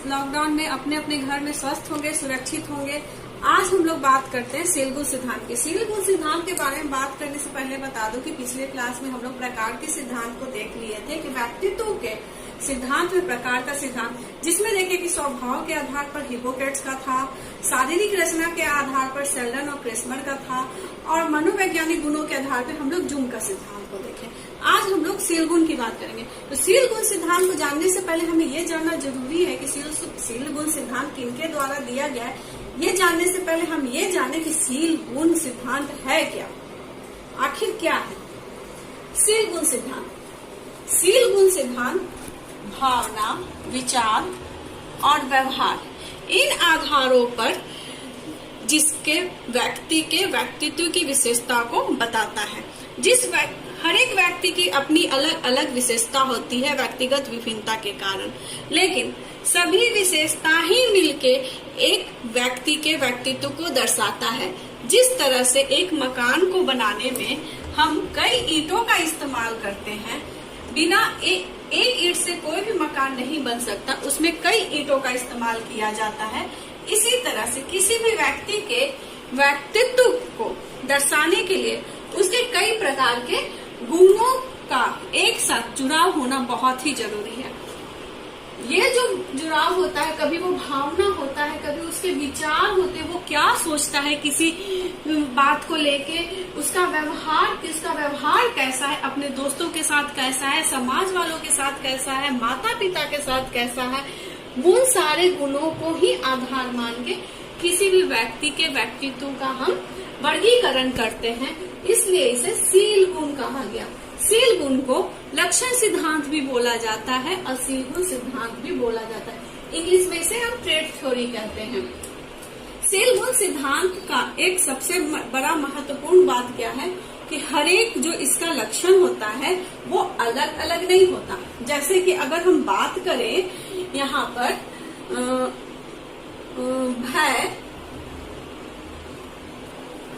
Lockdown में अपने अपने घर में स्वस्थ होंगे, सुरक्षित होंगे। आज हम लोग बात करते हैं सील गुण सिद्धांत के। सील गुण सिद्धांत के बारे में बात करने से पहले बता दूं कि पिछले क्लास में हम लोग प्रकार के सिद्धांत को देख लिए थे कि व्यक्तित्व के सिद्धांत में प्रकार का सिद्धांत, जिसमें देखे कि स्वभाव के आधार पर हिपोक्रेट्स का था, शारीरिक रचना के आधार पर शेल्डन और क्रेस्मर का था, और मनोवैज्ञानिक गुणों के आधार पर हम लोग जूम का सिद्धांत को देखे। आज हम लोग सील गुण की बात करेंगे। तो सील गुण सिद्धांत को जानने से पहले हमें ये जानना जरूरी है कि सील गुण सिद्धांत किनके द्वारा दिया गया है। ये जानने से पहले हम ये जाने कि सील गुण सिद्धांत है क्या, आखिर क्या है सील गुण सिद्धांत। सील गुण सिद्धांत भावना, विचार और व्यवहार, इन आधारों पर जिसके व्यक्ति के व्यक्तित्व की विशेषता को बताता है। हर एक व्यक्ति की अपनी अलग अलग विशेषता होती है व्यक्तिगत विभिन्नता के कारण, लेकिन सभी विशेषता ही मिलके एक व्यक्ति के व्यक्तित्व को दर्शाता है। जिस तरह से एक मकान को बनाने में हम कई ईंटों का इस्तेमाल करते हैं, बिना एक ईंट से कोई भी मकान नहीं बन सकता, उसमें कई ईंटों का इस्तेमाल किया जाता है। इसी तरह से किसी भी व्यक्ति के व्यक्तित्व को दर्शाने के लिए उसके कई प्रकार के गुणों का एक साथ जुड़ाव होना बहुत ही जरूरी है। ये जो जुड़ाव होता है, कभी वो भावना होता है, कभी उसके विचार होते हैं, वो क्या सोचता है किसी बात को लेके, उसका व्यवहार कैसा है, अपने दोस्तों के साथ कैसा है, समाज वालों के साथ कैसा है, माता पिता के साथ कैसा है, उन सारे गुणों को ही आधार मान के किसी भी व्यक्ति के व्यक्तित्व का हम वर्गीकरण करते हैं। इसलिए इसे सील गुण कहा गया। सील गुण को लक्षण सिद्धांत भी बोला जाता है और सील गुण सिद्धांत भी बोला जाता है। इंग्लिश में इसे हम ट्रेट थ्योरी कहते हैं। सील गुण सिद्धांत का एक सबसे बड़ा महत्वपूर्ण बात क्या है कि हर एक जो इसका लक्षण होता है वो अलग अलग नहीं होता। जैसे कि अगर हम बात करें यहाँ पर भय,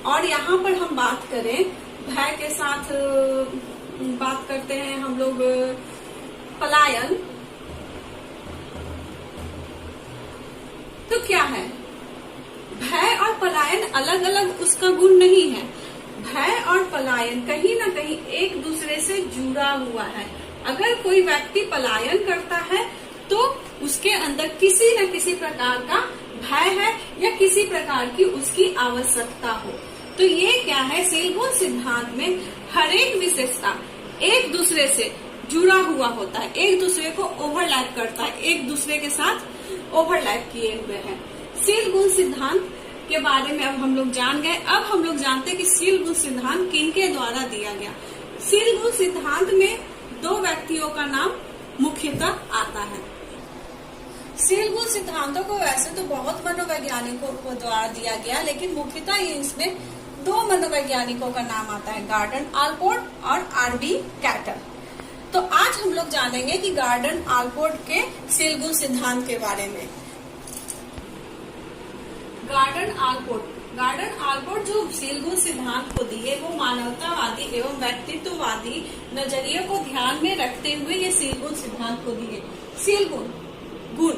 और यहाँ पर हम बात करें भय के साथ बात करते हैं हम लोग पलायन, तो क्या है, भय और पलायन अलग अलग उसका गुण नहीं है। भय और पलायन कहीं ना कहीं एक दूसरे से जुड़ा हुआ है। अगर कोई व्यक्ति पलायन करता है तो उसके अंदर किसी न किसी प्रकार का भय है या किसी प्रकार की उसकी आवश्यकता हो। तो ये क्या है, सील गुण सिद्धांत में हर एक विशेषता एक दूसरे से जुड़ा हुआ होता है, एक दूसरे को ओवरलैप करता है, एक दूसरे के साथ ओवरलैप किए हुए हैं। सील गुण सिद्धांत के बारे में अब हम लोग जान गए। अब हम लोग जानते हैं कि सील गुण सिद्धांत किनके द्वारा दिया गया। सील गुण सिद्धांत में दो व्यक्तियों का नाम मुख्यतः आता है। सील गुण सिद्धांतों को वैसे तो बहुत मनोवैज्ञानिकों को द्वारा दिया गया, लेकिन मुख्यतः इसमें दो मनोवैज्ञानिकों का नाम आता है, गॉर्डन आलपोर्ट और आरबी कैटर। तो आज हम लोग जानेंगे कि गॉर्डन आलपोर्ट के सील गुण सिद्धांत के बारे में। गॉर्डन आलपोर्ट जो सील गुण सिद्धांत को दिए वो मानवतावादी एवं व्यक्तित्ववादी नजरिए को ध्यान में रखते हुए ये सील गुण सिद्धांत को दिए। सील गुण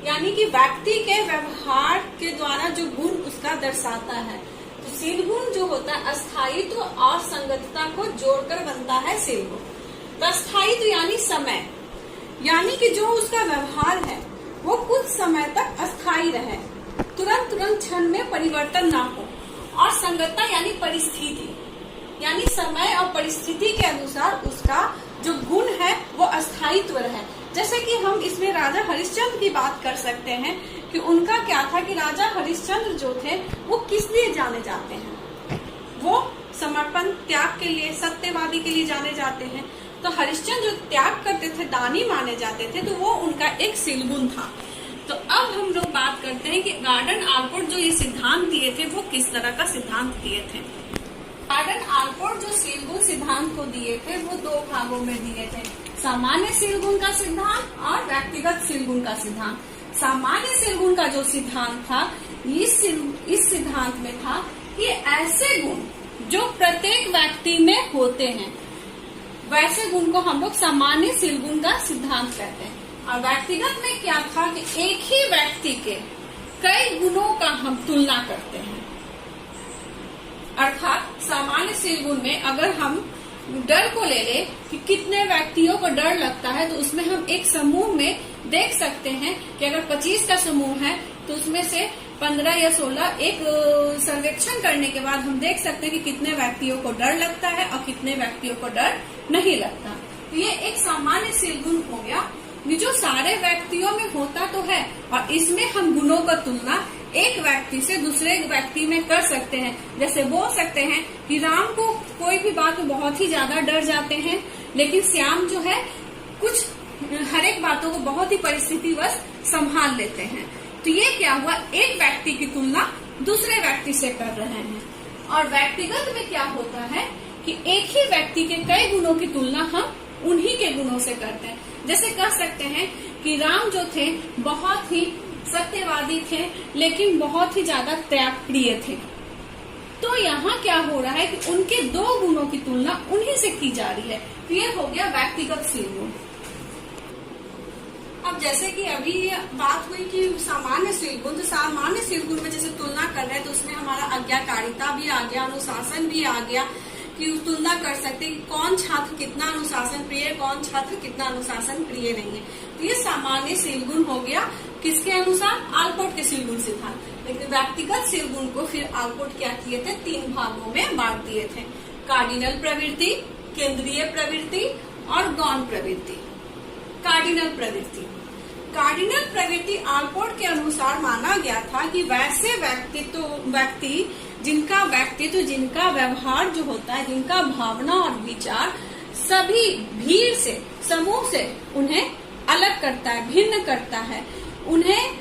यानी कि व्यक्ति के व्यवहार के द्वारा जो गुण उसका दर्शाता है। तो सील गुण जो होता है अस्थायित्व और संगतता को जोड़कर बनता है सील गुण। तो अस्थायित्व यानी समय, यानी कि जो उसका व्यवहार है वो कुछ समय तक अस्थायी रहे, तुरंत क्षण में परिवर्तन ना हो। और संगतता यानी परिस्थिति, यानी समय और परिस्थिति के अनुसार उसका जो गुण है वो अस्थायित्व रहे। जैसे कि हम इसमें राजा हरिश्चंद्र की बात कर सकते हैं कि उनका क्या था कि राजा हरिश्चंद्र जो थे वो किस लिए जाने जाते हैं, वो समर्पण त्याग के लिए, सत्यवादी के लिए जाने जाते हैं। तो हरिश्चंद्र जो त्याग करते थे, दानी माने जाते थे, तो वो उनका एक सील गुण था। तो अब हम लोग बात करते हैं कि गॉर्डन आलपोर्ट जो ये सिद्धांत दिए थे वो किस तरह का सिद्धांत दिए थे। गॉर्डन आलपोर्ट जो सील गुण सिद्धांत को दिए थे वो दो भागों में दिए थे, सामान्य सील गुण का सिद्धांत और व्यक्तिगत सील गुण का सिद्धांत। सामान्य सील गुण का जो सिद्धांत था, इस सिद्धांत में था कि ऐसे गुण जो प्रत्येक व्यक्ति में होते हैं, वैसे गुण को हम लोग सामान्य सील गुण का सिद्धांत कहते हैं। और व्यक्तिगत में क्या था कि एक ही व्यक्ति के कई गुणों का हम तुलना करते हैं। अर्थात सामान्य शील गुण में अगर हम डर को ले ले कि कितने व्यक्तियों को डर लगता है, तो उसमें हम एक समूह में देख सकते हैं कि अगर 25 का समूह है तो उसमें से 15 या 16 एक सर्वेक्षण करने के बाद हम देख सकते हैं कि कितने व्यक्तियों को डर लगता है और कितने व्यक्तियों को डर नहीं लगता। तो ये एक सामान्य शील गुण हो गया जो सारे व्यक्तियों में होता तो है, और इसमें हम गुणों का तुलना एक व्यक्ति से दूसरे व्यक्ति में कर सकते हैं। जैसे बोल सकते हैं कि राम को कोई भी बात में बहुत ही ज्यादा डर जाते हैं, लेकिन श्याम जो है कुछ हर एक बातों को बहुत ही परिस्थितिवश संभाल लेते हैं। तो ये क्या हुआ, एक व्यक्ति की तुलना दूसरे व्यक्ति से कर रहे हैं। और व्यक्तिगत में क्या होता है कि एक ही व्यक्ति के कई गुणों की तुलना हम उन्हीं के गुणों से करते हैं। जैसे कह सकते हैं कि राम जो थे बहुत ही सत्यवादी थे, लेकिन बहुत ही ज्यादा त्याग प्रिय थे। तो यहाँ क्या हो रहा है कि उनके दो गुणों की तुलना उन्हीं से की जा रही है। तो ये हो गया व्यक्तिगत शील गुण। अब जैसे कि अभी बात हुई कि सामान्य शील गुण, तो सामान्य शील गुण में जैसे तुलना कर रहे हैं तो उसमें हमारा आज्ञाकारिता भी आ गया, अनुशासन भी आ गया कि तुलना कर सकते हैं कि कौन छात्र कितना अनुशासन प्रिय है, कौन छात्र कितना अनुशासन प्रिय नहीं है। तो ये सामान्य शील गुण हो गया किसके अनुसार, आलपोर्ट के शील गुण सिद्धांत। लेकिन व्यक्तिगत शील गुण को फिर आलपोर्ट क्या किए थे, 3 भागों में बांट दिए थे। कार्डिनल प्रवृत्ति, केंद्रीय प्रवृत्ति और गौण प्रवृत्ति। कार्डिनल प्रवृत्ति, कार्डिनल प्रवृत्ति आलपोर्ट के अनुसार माना गया था कि वैसे व्यक्ति जिनका व्यक्तित्व, जिनका व्यवहार जो होता है, जिनका भावना और विचार सभी भीड़ से, समूह से उन्हें अलग करता है, भिन्न करता है। उन्हें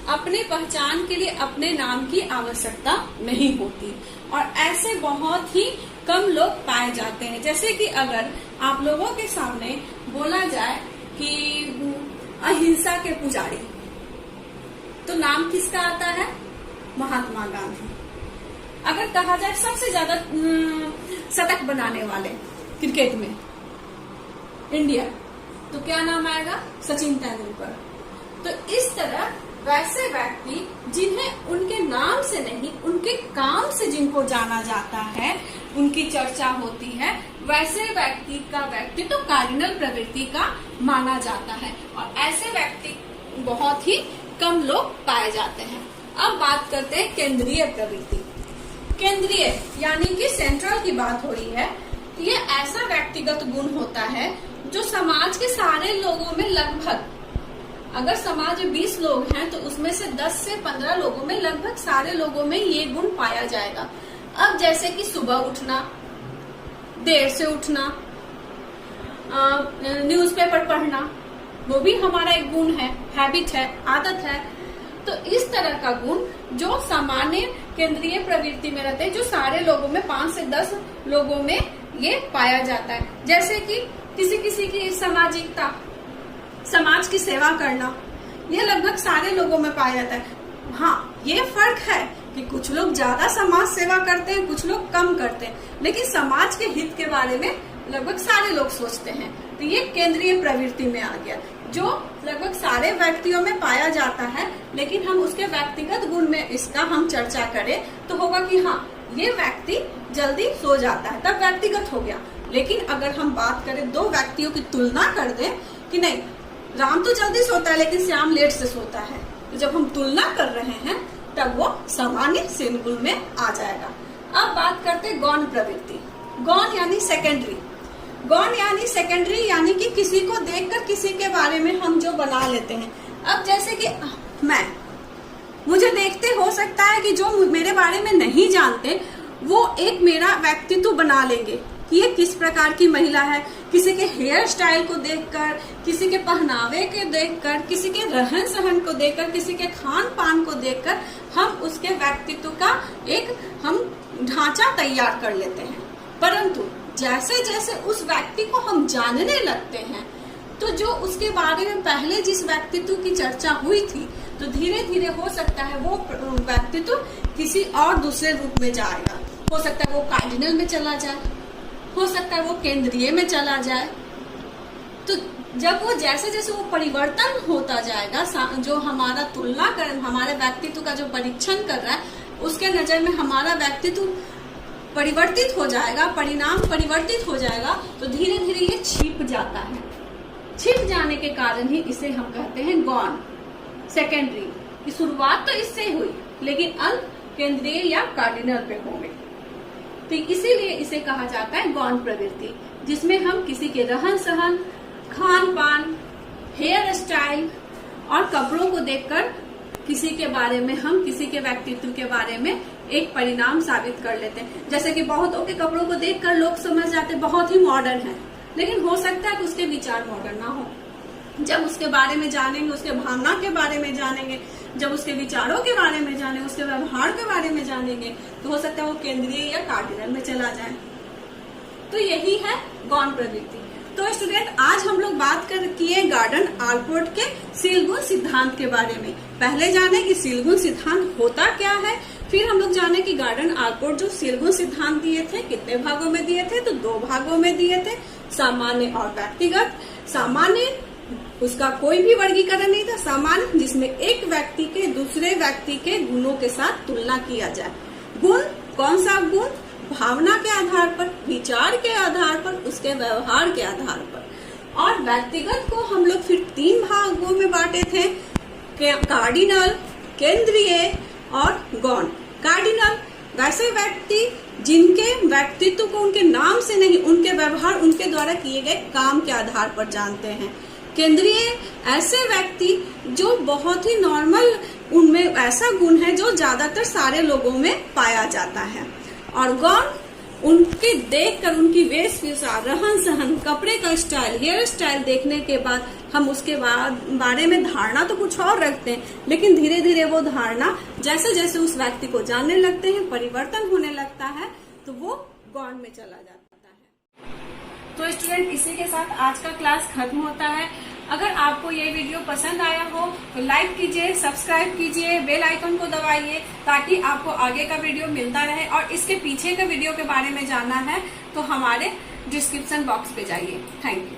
अपने पहचान के लिए अपने नाम की आवश्यकता नहीं होती, और ऐसे बहुत ही कम लोग पाए जाते हैं। जैसे कि अगर आप लोगों के सामने बोला जाए कि अहिंसा के पुजारी, तो नाम किसका आता है, महात्मा गांधी। अगर कहा जाए सबसे ज्यादा शतक बनाने वाले क्रिकेट में इंडिया, तो क्या नाम आएगा, सचिन तेंदुलकर। तो इस तरह वैसे व्यक्ति जिन्हें उनके नाम से नहीं, उनके काम से जिनको जाना जाता है, उनकी चर्चा होती है, वैसे व्यक्ति का व्यक्तित्व कार्डिनल प्रवृत्ति का माना जाता है। और ऐसे व्यक्ति बहुत ही कम लोग पाए जाते हैं। अब बात करते हैं केंद्रीय प्रवृत्ति। केंद्रीय यानी कि सेंट्रल की बात हो रही है। ये ऐसा व्यक्तिगत गुण होता है जो समाज के सारे लोगों में लगभग, अगर समाज में 20 लोग हैं तो उसमें से 10 से 15 लोगों में, लगभग सारे लोगों में ये गुण पाया जाएगा। अब जैसे कि सुबह उठना, देर से उठना, न्यूज़पेपर पढ़ना, वो भी हमारा एक गुण है, हैबिट है, आदत है। तो इस तरह का गुण जो सामान्य केंद्रीय प्रवृत्ति में रहते हैं, जो सारे लोगों में 5 से 10 लोगों में ये पाया जाता है। जैसे कि किसी की सामाजिकता, समाज की सेवा करना, ये लगभग सारे लोगों में पाया जाता है। हाँ, ये फर्क है कि कुछ लोग ज्यादा समाज सेवा करते हैं, कुछ लोग कम करते हैं, लेकिन समाज के हित के बारे में लगभग सारे लोग सोचते हैं। तो ये केंद्रीय प्रवृत्ति में आ गया, जो लगभग सारे व्यक्तियों में पाया जाता है। लेकिन हम उसके व्यक्तिगत गुण में इसका हम चर्चा करें तो होगा कि हाँ, ये व्यक्ति जल्दी सो जाता है, तब व्यक्तिगत हो गया। लेकिन अगर हम बात करें, दो व्यक्तियों की तुलना कर दें कि नहीं, राम तो जल्दी सोता है लेकिन श्याम लेट से सोता है, तो जब हम तुलना कर रहे हैं तब वो सामान्य शील गुण में आ जाएगा। अब बात करते हैं गौण प्रवृत्ति। गौण यानी सेकेंडरी। गौण यानी सेकेंडरी यानी कि किसी को देखकर किसी के बारे में हम जो बना लेते हैं। अब जैसे कि मुझे देखते हो सकता है कि जो मेरे बारे में नहीं जानते वो एक मेरा व्यक्तित्व बना लेंगे कि ये किस प्रकार की महिला है। किसी के हेयर स्टाइल को देखकर, किसी के पहनावे के देखकर, किसी के रहन सहन को देखकर, किसी के खान पान को देखकर हम उसके व्यक्तित्व का एक हम ढांचा तैयार कर लेते हैं। परंतु जैसे जैसे उस व्यक्ति को हम जानने लगते हैं तो जो उसके बारे में पहले जिस व्यक्तित्व की चर्चा हुई थी, तो धीरे धीरे हो सकता है वो व्यक्तित्व किसी और दूसरे रूप में जाएगा। हो सकता है वो कार्डिनल में चला जाए, हो सकता है वो केंद्रीय में चला जाए। तो जब वो जैसे जैसे वो परिवर्तन होता जाएगा, जो हमारा तुलना कर, हमारे व्यक्तित्व का जो परीक्षण कर रहा है, उसके नजर में हमारा व्यक्तित्व परिवर्तित हो जाएगा, परिणाम परिवर्तित हो जाएगा, तो धीरे धीरे ये छिप जाता है। छिप जाने के कारण ही इसे हम कहते हैं गौण, सेकेंडरी। की शुरुआत तो इससे हुई, लेकिन अंत केंद्रीय या कार्डिनल पे होंगे, तो इसीलिए इसे कहा जाता है गौण प्रवृत्ति, जिसमें हम किसी के रहन सहन, खान पान, हेयर स्टाइल और कपड़ों को देखकर किसी के बारे में, हम किसी के व्यक्तित्व के बारे में एक परिणाम साबित कर लेते हैं। जैसे कि बहुतों के कपड़ों को देखकर लोग समझ जाते बहुत ही मॉडर्न है, लेकिन हो सकता है कि उसके विचार मॉडर्न ना हो। जब उसके बारे में जानेंगे, उसके भावना के बारे में जानेंगे, जब उसके विचारों के बारे में जानेंगे, उसके व्यवहार के बारे में जानेंगे, तो हो सकता है वो केंद्रीय या कार्डिनल में चला जाए। तो यही है गौण प्रवृत्ति। तो स्टूडेंट, आज हम लोग बात किए गॉर्डन ऑलपोर्ट के शीलगुण सिद्धांत के बारे में। पहले जाने कि शीलगुण सिद्धांत होता क्या है, फिर हम लोग जाने कि गॉर्डन ऑलपोर्ट जो शीलगुण सिद्धांत दिए थे कितने भागों में दिए थे, तो 2 भागों में दिए थे, सामान्य और व्यक्तिगत। सामान्य उसका कोई भी वर्गीकरण नहीं था, सामान्य जिसमें एक व्यक्ति के दूसरे व्यक्ति के गुणों के साथ तुलना किया जाए। गुण, कौन सा गुण? भावना के आधार पर, विचार के आधार पर, उसके व्यवहार के आधार पर। और व्यक्तिगत को हम लोग फिर 3 भागों में बांटे थे, कार्डिनल, केंद्रीय और गौण। कार्डिनल वैसे व्यक्ति जिनके व्यक्तित्व को उनके नाम से नहीं, उनके व्यवहार, उनके द्वारा किए गए काम के आधार पर जानते हैं। केंद्रीय ऐसे व्यक्ति जो बहुत ही नॉर्मल, उनमें ऐसा गुण है जो ज्यादातर सारे लोगों में पाया जाता है। और गौण उनके देखकर, उनकी वेशभूषा, रहन सहन, कपड़े का स्टाइल, हेयर स्टाइल देखने के बाद हम उसके बारे में धारणा तो कुछ और रखते हैं, लेकिन धीरे धीरे वो धारणा जैसे जैसे उस व्यक्ति को जानने लगते हैं, परिवर्तन होने लगता है, तो वो गौण में चला जाता है। तो स्टूडेंट, इसी के साथ आज का क्लास खत्म होता है। अगर आपको ये वीडियो पसंद आया हो तो लाइक कीजिए, सब्सक्राइब कीजिए, बेल आइकन को दबाइए, ताकि आपको आगे का वीडियो मिलता रहे। और इसके पीछे के वीडियो के बारे में जानना है तो हमारे डिस्क्रिप्शन बॉक्स पे जाइए। Thank you.